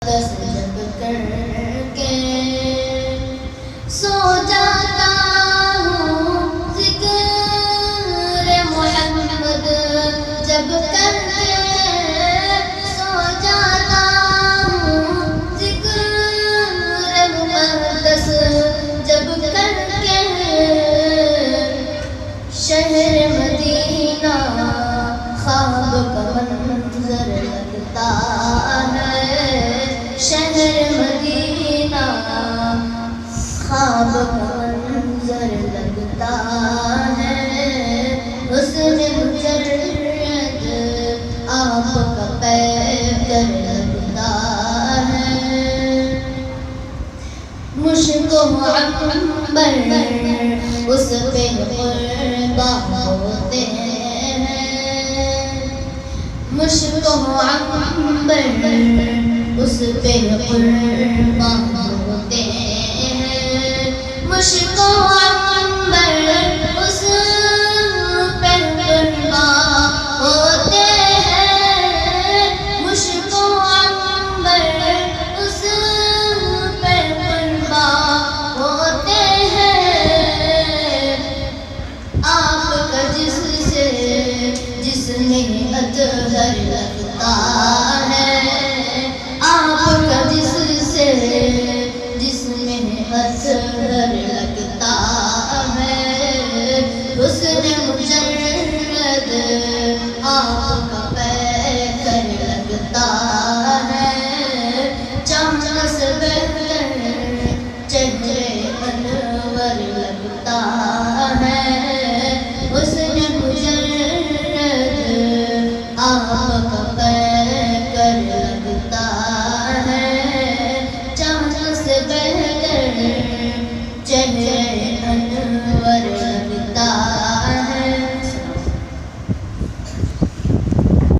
دس جب کر کے سو جاتا ہوں، ذکر محمد جب کر کے سو جاتا ہوں، ذکر مقدس جب کر کے شہر مدینہ خواب کا منظر لگتا ہے، شہر مدینہ خواب کا منظر لگتا ہے، حسن مجرد آپ کا پیکر لگتا ہے، مشک و عنبر اس پہ قربان ہوتے ہیں، مشک و عنبر اس پہ قربان